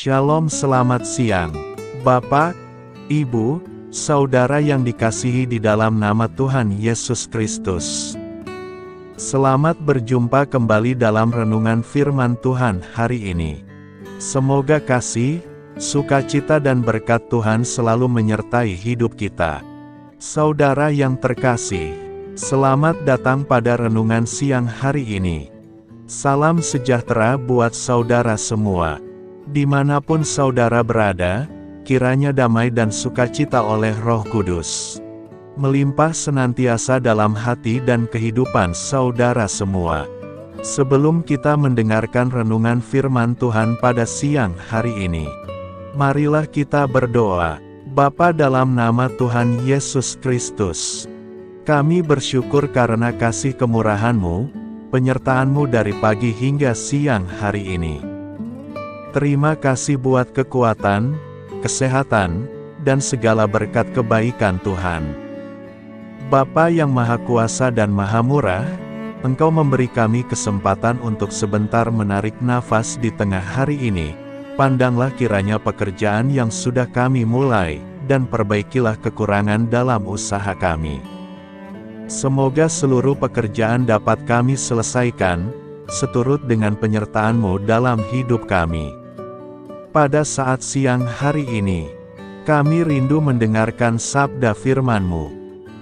Shalom, selamat siang, Bapak, Ibu, Saudara yang dikasihi di dalam nama Tuhan Yesus Kristus. Selamat berjumpa kembali dalam renungan firman Tuhan hari ini. Semoga kasih, sukacita dan berkat Tuhan selalu menyertai hidup kita. Saudara yang terkasih, selamat datang pada renungan siang hari ini. Salam sejahtera buat saudara semua. Dimanapun saudara berada, kiranya damai dan sukacita oleh Roh Kudus melimpah senantiasa dalam hati dan kehidupan saudara semua. Sebelum kita mendengarkan renungan firman Tuhan pada siang hari ini, marilah kita berdoa. Bapa, dalam nama Tuhan Yesus Kristus, kami bersyukur karena kasih kemurahan-Mu, penyertaan-Mu dari pagi hingga siang hari ini. Terima kasih buat kekuatan, kesehatan, dan segala berkat kebaikan Tuhan. Bapa yang Maha Kuasa dan Maha Murah, Engkau memberi kami kesempatan untuk sebentar menarik nafas di tengah hari ini. Pandanglah kiranya pekerjaan yang sudah kami mulai, dan perbaikilah kekurangan dalam usaha kami. Semoga seluruh pekerjaan dapat kami selesaikan, seturut dengan penyertaan-Mu dalam hidup kami. Pada saat siang hari ini, kami rindu mendengarkan sabda firman-Mu.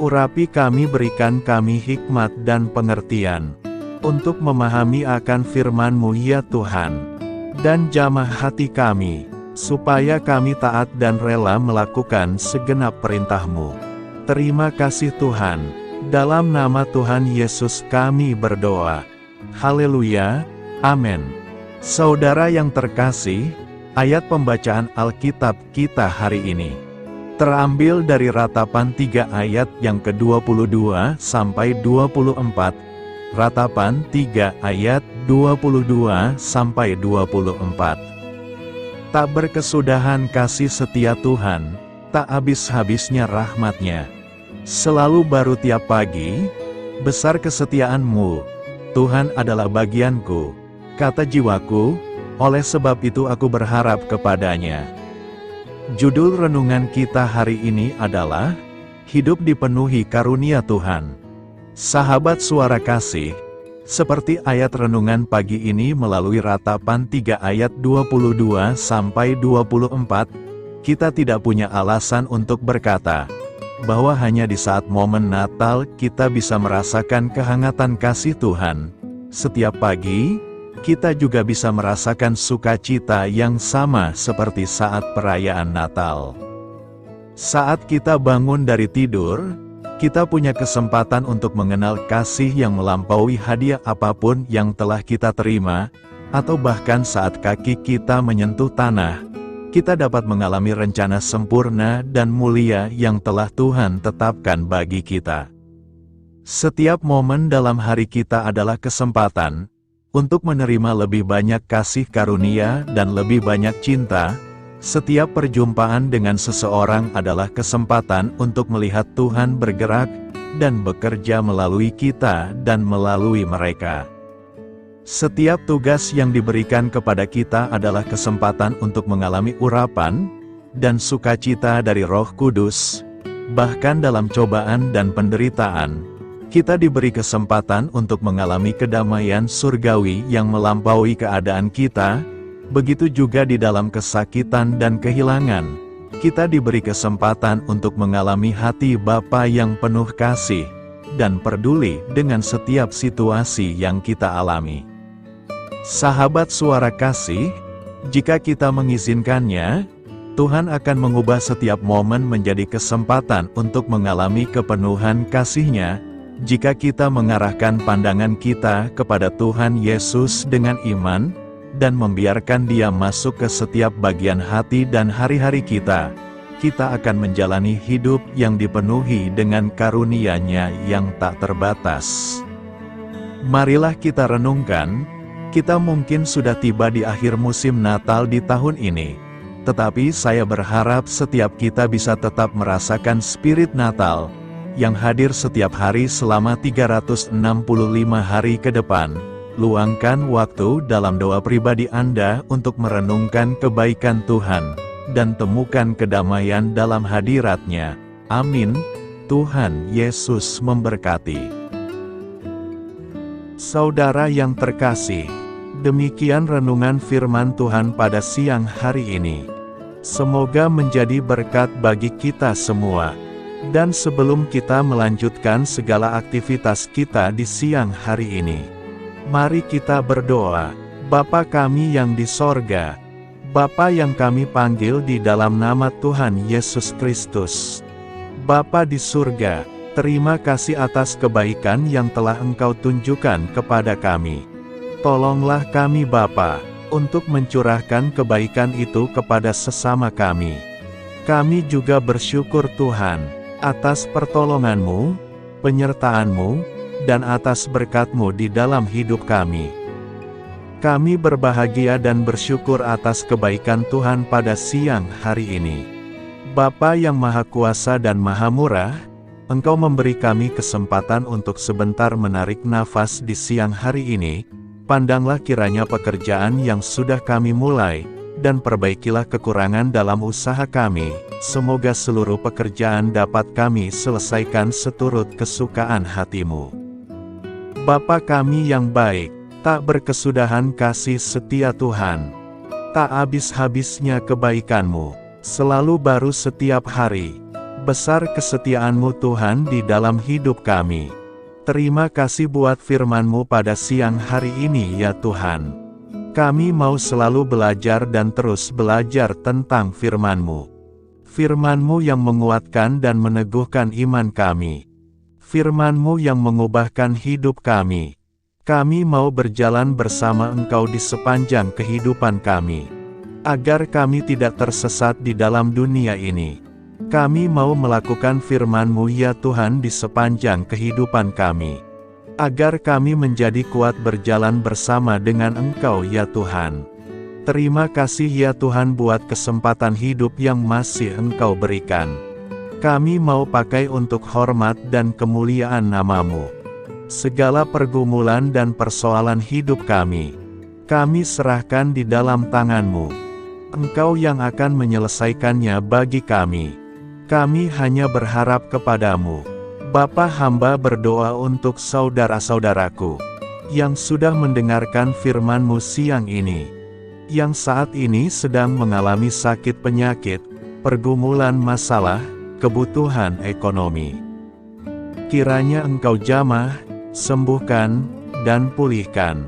Urapi kami, berikan kami hikmat dan pengertian, untuk memahami akan firman-Mu ya Tuhan. Dan jamah hati kami, supaya kami taat dan rela melakukan segenap perintah-Mu. Terima kasih Tuhan, dalam nama Tuhan Yesus kami berdoa. Haleluya, amin. Saudara yang terkasih, ayat pembacaan Alkitab kita hari ini terambil dari Ratapan 3 ayat yang ke-22 sampai 24. Ratapan 3 ayat 22 sampai 24. Tak berkesudahan kasih setia Tuhan, tak habis-habisnya rahmat-Nya. Selalu baru tiap pagi, besar kesetiaan-Mu, Tuhan adalah bagianku, kata jiwaku, oleh sebab itu aku berharap kepadanya. Judul renungan kita hari ini adalah, Hidup Dipenuhi Karunia Tuhan. Sahabat suara kasih, seperti ayat renungan pagi ini melalui Ratapan 3 ayat 22 sampai 24, kita tidak punya alasan untuk berkata, bahwa hanya di saat momen Natal kita bisa merasakan kehangatan kasih Tuhan. Setiap pagi, kita juga bisa merasakan sukacita yang sama seperti saat perayaan Natal. Saat kita bangun dari tidur, kita punya kesempatan untuk mengenal kasih yang melampaui hadiah apapun yang telah kita terima, atau bahkan saat kaki kita menyentuh tanah, kita dapat mengalami rencana sempurna dan mulia yang telah Tuhan tetapkan bagi kita. Setiap momen dalam hari kita adalah kesempatan untuk menerima lebih banyak kasih karunia dan lebih banyak cinta. Setiap perjumpaan dengan seseorang adalah kesempatan untuk melihat Tuhan bergerak dan bekerja melalui kita dan melalui mereka. Setiap tugas yang diberikan kepada kita adalah kesempatan untuk mengalami urapan dan sukacita dari Roh Kudus. Bahkan dalam cobaan dan penderitaan, kita diberi kesempatan untuk mengalami kedamaian surgawi yang melampaui keadaan kita. Begitu juga di dalam kesakitan dan kehilangan, kita diberi kesempatan untuk mengalami hati Bapa yang penuh kasih dan peduli dengan setiap situasi yang kita alami. Sahabat suara kasih, jika kita mengizinkannya, Tuhan akan mengubah setiap momen menjadi kesempatan untuk mengalami kepenuhan kasih-Nya. Jika kita mengarahkan pandangan kita kepada Tuhan Yesus dengan iman, dan membiarkan Dia masuk ke setiap bagian hati dan hari-hari kita, kita akan menjalani hidup yang dipenuhi dengan karunia-Nya yang tak terbatas. Marilah kita renungkan, kita mungkin sudah tiba di akhir musim Natal di tahun ini, tetapi saya berharap setiap kita bisa tetap merasakan spirit Natal, yang hadir setiap hari selama 365 hari ke depan, Luangkan waktu dalam doa pribadi Anda untuk merenungkan kebaikan Tuhan, dan temukan kedamaian dalam hadirat-Nya. Amin. Tuhan Yesus memberkati. Saudara yang terkasih, demikian renungan firman Tuhan pada siang hari ini. Semoga menjadi berkat bagi kita semua. Dan sebelum kita melanjutkan segala aktivitas kita di siang hari ini, mari kita berdoa. Bapa kami yang di sorga, Bapa yang kami panggil di dalam nama Tuhan Yesus Kristus. Bapa di surga, terima kasih atas kebaikan yang telah Engkau tunjukkan kepada kami. Tolonglah kami Bapa, untuk mencurahkan kebaikan itu kepada sesama kami. Kami juga bersyukur Tuhan, atas pertolongan-Mu, penyertaan-Mu, dan atas berkat-Mu di dalam hidup kami. Kami berbahagia dan bersyukur atas kebaikan Tuhan pada siang hari ini. Bapa yang Maha Kuasa dan Maha Murah, Engkau memberi kami kesempatan untuk sebentar menarik nafas di siang hari ini. Pandanglah kiranya pekerjaan yang sudah kami mulai, dan perbaikilah kekurangan dalam usaha kami. Semoga seluruh pekerjaan dapat kami selesaikan seturut kesukaan hati-Mu. Bapa kami yang baik, tak berkesudahan kasih setia Tuhan, tak habis-habisnya kebaikan-Mu, selalu baru setiap hari. Besar kesetiaan-Mu Tuhan di dalam hidup kami. Terima kasih buat firman-Mu pada siang hari ini ya Tuhan. Kami mau selalu belajar dan terus belajar tentang firman-Mu. Firman-Mu yang menguatkan dan meneguhkan iman kami. Firman-Mu yang mengubahkan hidup kami. Kami mau berjalan bersama Engkau di sepanjang kehidupan kami, agar kami tidak tersesat di dalam dunia ini. Kami mau melakukan firman-Mu ya Tuhan di sepanjang kehidupan kami, agar kami menjadi kuat berjalan bersama dengan Engkau ya Tuhan. Terima kasih ya Tuhan buat kesempatan hidup yang masih Engkau berikan. Kami mau pakai untuk hormat dan kemuliaan nama-Mu. Segala pergumulan dan persoalan hidup kami serahkan di dalam tangan-Mu. Engkau yang akan menyelesaikannya bagi kami. Kami hanya berharap kepada-Mu. Bapa, hamba berdoa untuk saudara-saudaraku yang sudah mendengarkan firman-Mu siang ini, yang saat ini sedang mengalami sakit penyakit, pergumulan masalah, kebutuhan ekonomi. Kiranya Engkau jamah, sembuhkan, dan pulihkan.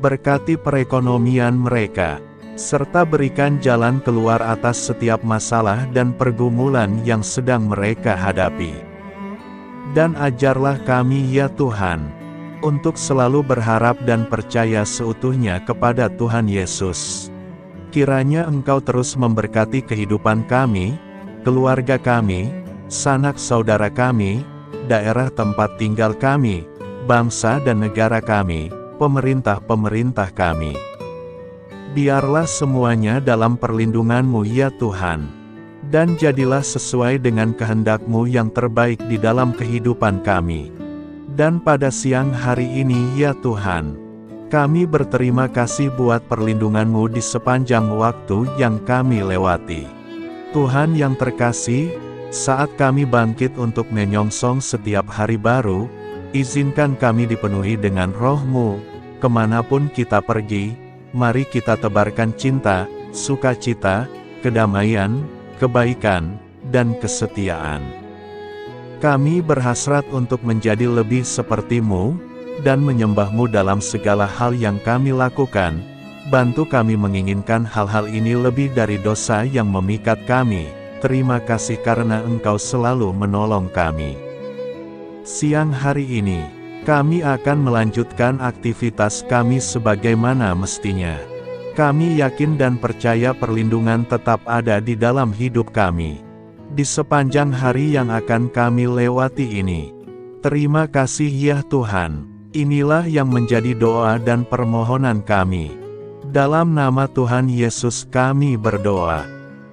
Berkati perekonomian mereka, serta berikan jalan keluar atas setiap masalah dan pergumulan yang sedang mereka hadapi. Dan ajarlah kami ya Tuhan, untuk selalu berharap dan percaya seutuhnya kepada Tuhan Yesus. Kiranya Engkau terus memberkati kehidupan kami, keluarga kami, sanak saudara kami, daerah tempat tinggal kami, bangsa dan negara kami, pemerintah-pemerintah kami. Biarlah semuanya dalam perlindungan-Mu ya Tuhan, dan jadilah sesuai dengan kehendak-Mu yang terbaik di dalam kehidupan kami. Dan pada siang hari ini ya Tuhan, kami berterima kasih buat perlindungan-Mu di sepanjang waktu yang kami lewati. Tuhan yang terkasih, saat kami bangkit untuk menyongsong setiap hari baru, izinkan kami dipenuhi dengan Roh-Mu. Kemanapun kita pergi, mari kita tebarkan cinta, sukacita, kedamaian, kebaikan, dan kesetiaan. Kami berhasrat untuk menjadi lebih seperti-Mu, dan menyembah-Mu dalam segala hal yang kami lakukan. Bantu kami menginginkan hal-hal ini lebih dari dosa yang memikat kami. Terima kasih karena Engkau selalu menolong kami. Siang hari ini, kami akan melanjutkan aktivitas kami sebagaimana mestinya. Kami yakin dan percaya perlindungan tetap ada di dalam hidup kami di sepanjang hari yang akan kami lewati ini. Terima kasih ya Tuhan. Inilah yang menjadi doa dan permohonan kami. Dalam nama Tuhan Yesus kami berdoa.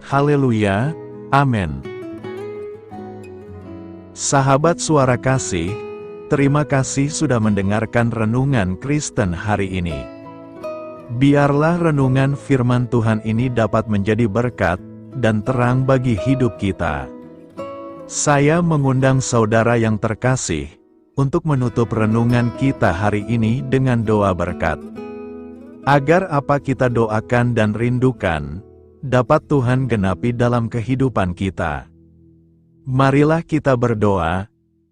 Haleluya. Amin. Sahabat Suara Kasih, Terima kasih sudah mendengarkan renungan Kristen hari ini. Biarlah renungan firman Tuhan ini dapat menjadi berkat dan terang bagi hidup kita. Saya mengundang saudara yang terkasih untuk menutup renungan kita hari ini dengan doa berkat. Agar apa kita doakan dan rindukan, dapat Tuhan genapi dalam kehidupan kita. Marilah kita berdoa.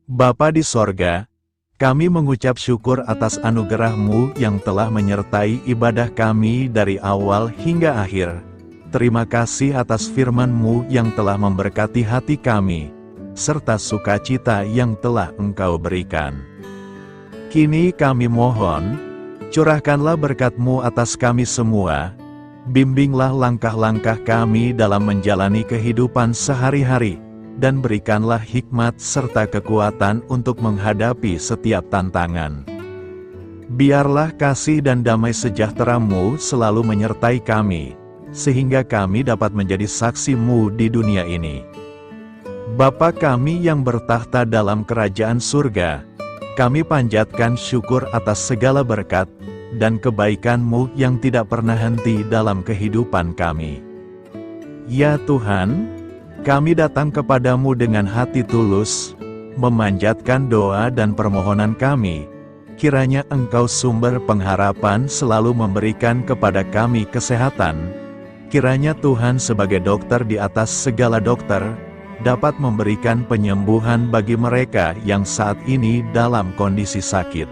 Bapa di sorga, kami mengucap syukur atas anugerah-Mu yang telah menyertai ibadah kami dari awal hingga akhir. Terima kasih atas firman-Mu yang telah memberkati hati kami, serta sukacita yang telah Engkau berikan. Kini kami mohon, curahkanlah berkat-Mu atas kami semua, bimbinglah langkah-langkah kami dalam menjalani kehidupan sehari-hari, dan berikanlah hikmat serta kekuatan untuk menghadapi setiap tantangan. Biarlah kasih dan damai sejahtera-Mu selalu menyertai kami, sehingga kami dapat menjadi saksi-Mu di dunia ini. Bapa kami yang bertahta dalam kerajaan surga, kami panjatkan syukur atas segala berkat dan kebaikan-Mu yang tidak pernah henti dalam kehidupan kami. Ya Tuhan, kami datang kepadamu dengan hati tulus, memanjatkan doa dan permohonan kami. Kiranya Engkau sumber pengharapan selalu memberikan kepada kami kesehatan. Kiranya Tuhan sebagai dokter di atas segala dokter, dapat memberikan penyembuhan bagi mereka yang saat ini dalam kondisi sakit.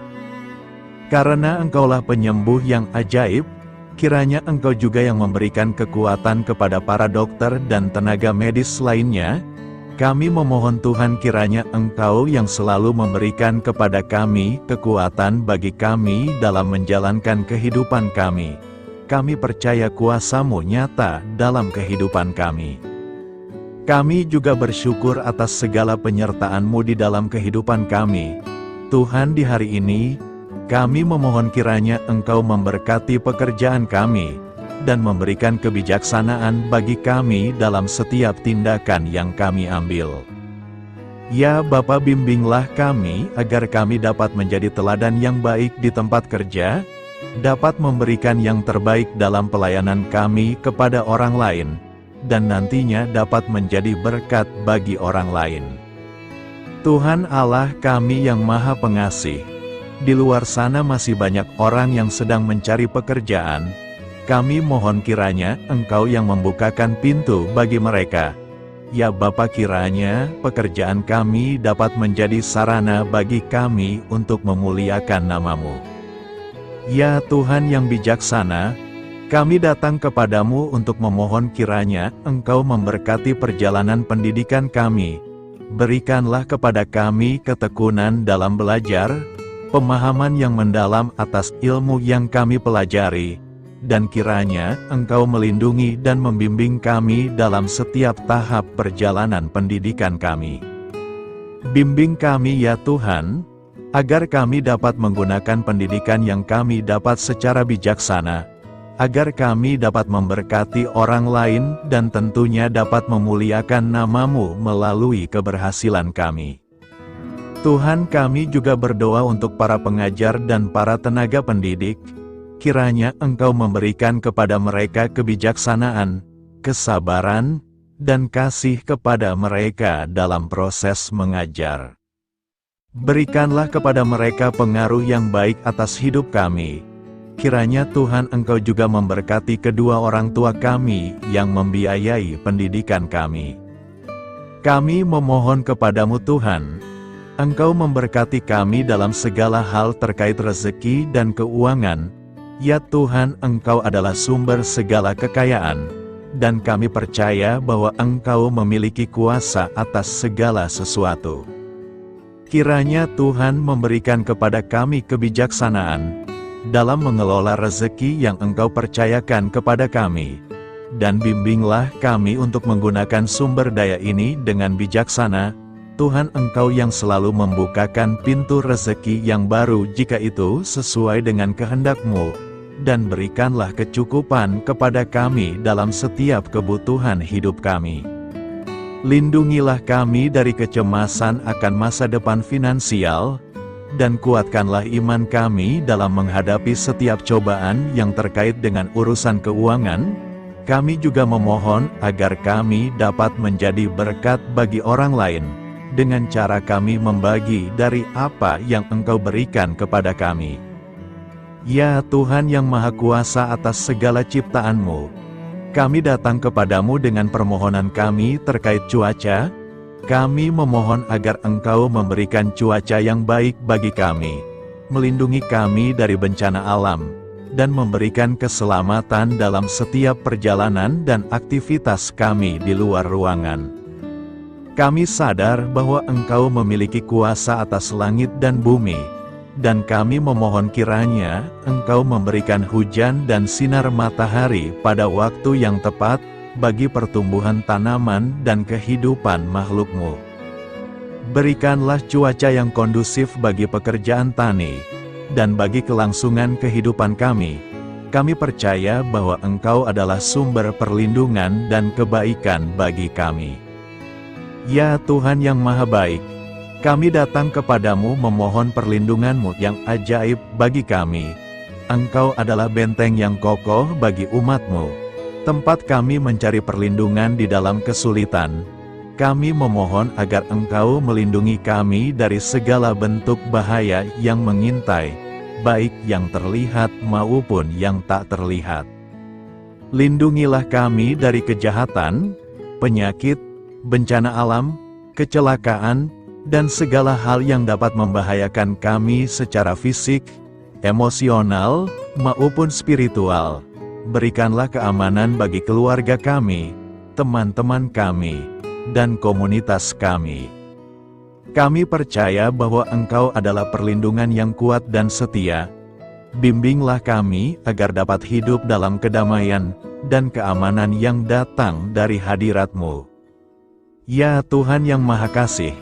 Karena Engkaulah penyembuh yang ajaib, kiranya Engkau juga yang memberikan kekuatan kepada para dokter dan tenaga medis lainnya. Kami memohon Tuhan kiranya Engkau yang selalu memberikan kepada kami kekuatan bagi kami dalam menjalankan kehidupan kami. Kami percaya kuasa-Mu nyata dalam kehidupan kami. Kami juga bersyukur atas segala penyertaan-Mu di dalam kehidupan kami. Tuhan, di hari ini, kami memohon kiranya Engkau memberkati pekerjaan kami, dan memberikan kebijaksanaan bagi kami dalam setiap tindakan yang kami ambil. Ya Bapa, bimbinglah kami agar kami dapat menjadi teladan yang baik di tempat kerja, dapat memberikan yang terbaik dalam pelayanan kami kepada orang lain, dan nantinya dapat menjadi berkat bagi orang lain. Tuhan Allah kami yang Maha Pengasih, di luar sana masih banyak orang yang sedang mencari pekerjaan. Kami mohon kiranya Engkau yang membukakan pintu bagi mereka. Ya Bapa, kiranya pekerjaan kami dapat menjadi sarana bagi kami untuk memuliakan nama-Mu. Ya Tuhan yang bijaksana, kami datang kepadamu untuk memohon kiranya Engkau memberkati perjalanan pendidikan kami. Berikanlah kepada kami ketekunan dalam belajar, pemahaman yang mendalam atas ilmu yang kami pelajari, dan kiranya Engkau melindungi dan membimbing kami dalam setiap tahap perjalanan pendidikan kami. Bimbing kami ya Tuhan, agar kami dapat menggunakan pendidikan yang kami dapat secara bijaksana, agar kami dapat memberkati orang lain dan tentunya dapat memuliakan nama-Mu melalui keberhasilan kami. Tuhan, kami juga berdoa untuk para pengajar dan para tenaga pendidik. Kiranya Engkau memberikan kepada mereka kebijaksanaan, kesabaran, dan kasih kepada mereka dalam proses mengajar. Berikanlah kepada mereka pengaruh yang baik atas hidup kami. Kiranya Tuhan Engkau juga memberkati kedua orang tua kami yang membiayai pendidikan kami. Kami memohon kepadamu Tuhan, Engkau memberkati kami dalam segala hal terkait rezeki dan keuangan. Ya Tuhan, Engkau adalah sumber segala kekayaan, dan kami percaya bahwa Engkau memiliki kuasa atas segala sesuatu. Kiranya Tuhan memberikan kepada kami kebijaksanaan dalam mengelola rezeki yang Engkau percayakan kepada kami, dan bimbinglah kami untuk menggunakan sumber daya ini dengan bijaksana. Tuhan, Engkau yang selalu membukakan pintu rezeki yang baru jika itu sesuai dengan kehendak-Mu, dan berikanlah kecukupan kepada kami dalam setiap kebutuhan hidup kami. Lindungilah kami dari kecemasan akan masa depan finansial, dan kuatkanlah iman kami dalam menghadapi setiap cobaan yang terkait dengan urusan keuangan. Kami juga memohon agar kami dapat menjadi berkat bagi orang lain, dengan cara kami membagi dari apa yang Engkau berikan kepada kami. Ya Tuhan yang Maha Kuasa atas segala ciptaan-Mu, kami datang kepadamu dengan permohonan kami terkait cuaca. Kami memohon agar Engkau memberikan cuaca yang baik bagi kami, melindungi kami dari bencana alam, dan memberikan keselamatan dalam setiap perjalanan dan aktivitas kami di luar ruangan. Kami sadar bahwa Engkau memiliki kuasa atas langit dan bumi, dan kami memohon kiranya Engkau memberikan hujan dan sinar matahari pada waktu yang tepat bagi pertumbuhan tanaman dan kehidupan makhluk-Mu. Berikanlah cuaca yang kondusif bagi pekerjaan tani, dan bagi kelangsungan kehidupan kami. Kami percaya bahwa Engkau adalah sumber perlindungan dan kebaikan bagi kami. Ya Tuhan yang Maha Baik, kami datang kepadamu memohon perlindungan-Mu yang ajaib bagi kami. Engkau adalah benteng yang kokoh bagi umat-Mu, tempat kami mencari perlindungan di dalam kesulitan. Kami memohon agar Engkau melindungi kami dari segala bentuk bahaya yang mengintai, baik yang terlihat maupun yang tak terlihat. Lindungilah kami dari kejahatan, penyakit, bencana alam, kecelakaan, dan segala hal yang dapat membahayakan kami secara fisik, emosional, maupun spiritual. Berikanlah keamanan bagi keluarga kami, teman-teman kami, dan komunitas kami. Kami percaya bahwa Engkau adalah perlindungan yang kuat dan setia. Bimbinglah kami agar dapat hidup dalam kedamaian dan keamanan yang datang dari hadirat-Mu. Ya Tuhan yang Maha Kasih,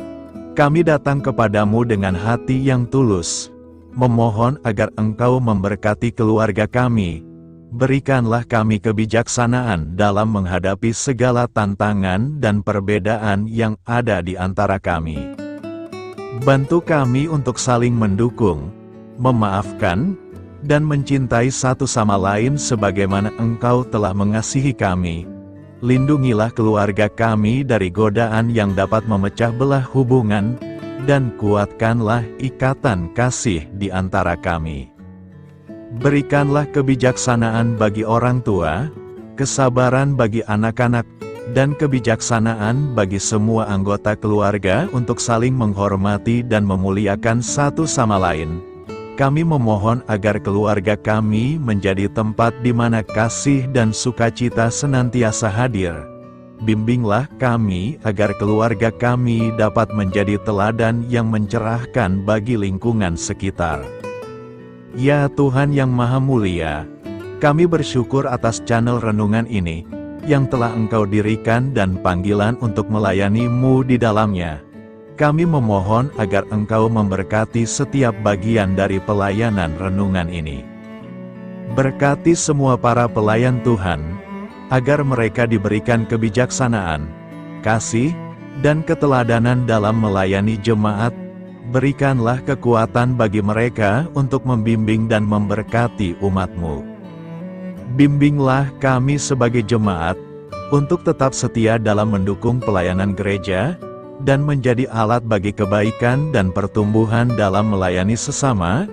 kami datang kepadamu dengan hati yang tulus, memohon agar Engkau memberkati keluarga kami. Berikanlah kami kebijaksanaan dalam menghadapi segala tantangan dan perbedaan yang ada di antara kami. Bantu kami untuk saling mendukung, memaafkan, dan mencintai satu sama lain sebagaimana Engkau telah mengasihi kami. Lindungilah keluarga kami dari godaan yang dapat memecah belah hubungan, dan kuatkanlah ikatan kasih di antara kami. Berikanlah kebijaksanaan bagi orang tua, kesabaran bagi anak-anak, dan kebijaksanaan bagi semua anggota keluarga untuk saling menghormati dan memuliakan satu sama lain. Kami memohon agar keluarga kami menjadi tempat di mana kasih dan sukacita senantiasa hadir. Bimbinglah kami agar keluarga kami dapat menjadi teladan yang mencerahkan bagi lingkungan sekitar. Ya Tuhan yang Maha Mulia, kami bersyukur atas channel renungan ini, yang telah Engkau dirikan dan panggilan untuk melayani-Mu di dalamnya. Kami memohon agar Engkau memberkati setiap bagian dari pelayanan renungan ini. Berkati semua para pelayan Tuhan, agar mereka diberikan kebijaksanaan, kasih, dan keteladanan dalam melayani jemaat. Berikanlah kekuatan bagi mereka untuk membimbing dan memberkati umat-Mu. Bimbinglah kami sebagai jemaat, untuk tetap setia dalam mendukung pelayanan gereja, dan menjadi alat bagi kebaikan dan pertumbuhan dalam melayani sesama.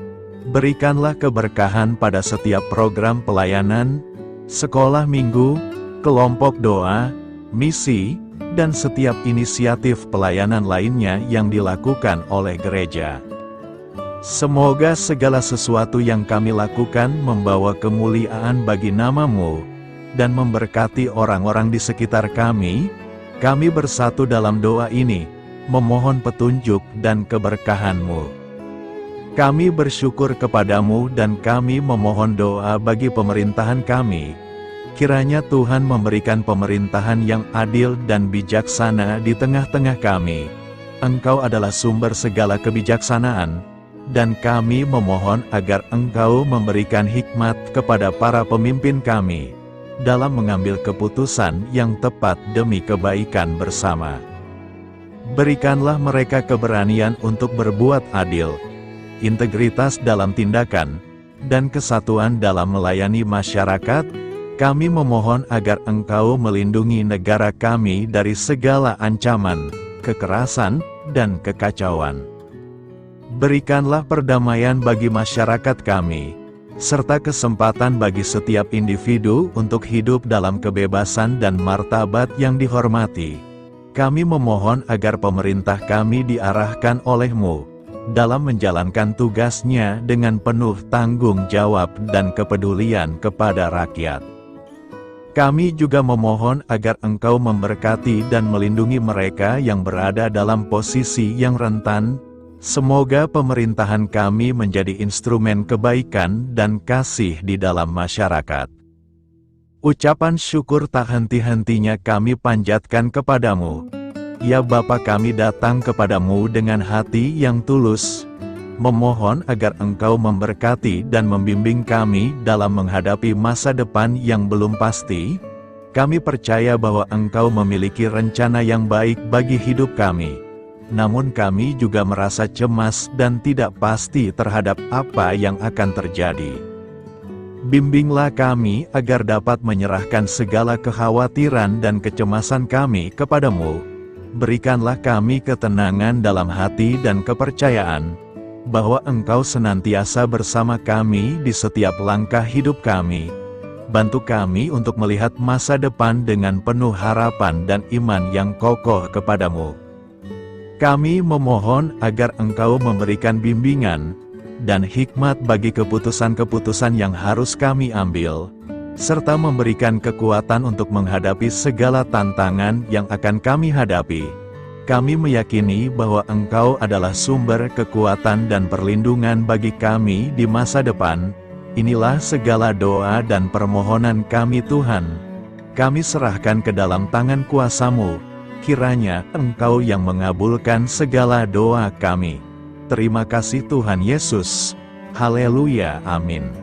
Berikanlah keberkahan pada setiap program pelayanan, sekolah minggu, kelompok doa, misi, dan setiap inisiatif pelayanan lainnya yang dilakukan oleh gereja. Semoga segala sesuatu yang kami lakukan membawa kemuliaan bagi nama-Mu, dan memberkati orang-orang di sekitar kami. Kami bersatu dalam doa ini, memohon petunjuk dan keberkahan-Mu. Kami bersyukur kepadamu dan kami memohon doa bagi pemerintahan kami. Kiranya Tuhan memberikan pemerintahan yang adil dan bijaksana di tengah-tengah kami. Engkau adalah sumber segala kebijaksanaan, dan kami memohon agar Engkau memberikan hikmat kepada para pemimpin kami, dalam mengambil keputusan yang tepat demi kebaikan bersama. Berikanlah mereka keberanian untuk berbuat adil, integritas dalam tindakan, dan kesatuan dalam melayani masyarakat. Kami memohon agar Engkau melindungi negara kami dari segala ancaman, kekerasan, dan kekacauan. Berikanlah perdamaian bagi masyarakat kami, serta kesempatan bagi setiap individu untuk hidup dalam kebebasan dan martabat yang dihormati. Kami memohon agar pemerintah kami diarahkan oleh-Mu dalam menjalankan tugasnya dengan penuh tanggung jawab dan kepedulian kepada rakyat. Kami juga memohon agar Engkau memberkati dan melindungi mereka yang berada dalam posisi yang rentan. Semoga pemerintahan kami menjadi instrumen kebaikan dan kasih di dalam masyarakat. Ucapan syukur tak henti-hentinya kami panjatkan kepadamu. Ya Bapa, kami datang kepadamu dengan hati yang tulus, memohon agar Engkau memberkati dan membimbing kami dalam menghadapi masa depan yang belum pasti. Kami percaya bahwa Engkau memiliki rencana yang baik bagi hidup kami. Namun kami juga merasa cemas dan tidak pasti terhadap apa yang akan terjadi. Bimbinglah kami agar dapat menyerahkan segala kekhawatiran dan kecemasan kami kepadamu. Berikanlah kami ketenangan dalam hati dan kepercayaan bahwa Engkau senantiasa bersama kami di setiap langkah hidup kami. Bantu kami untuk melihat masa depan dengan penuh harapan dan iman yang kokoh kepadamu. Kami memohon agar Engkau memberikan bimbingan dan hikmat bagi keputusan-keputusan yang harus kami ambil, serta memberikan kekuatan untuk menghadapi segala tantangan yang akan kami hadapi. Kami meyakini bahwa Engkau adalah sumber kekuatan dan perlindungan bagi kami di masa depan. Inilah segala doa dan permohonan kami Tuhan. Kami serahkan ke dalam tangan kuasa-Mu. Kiranya Engkau yang mengabulkan segala doa kami. Terima kasih Tuhan Yesus. Haleluya, amin.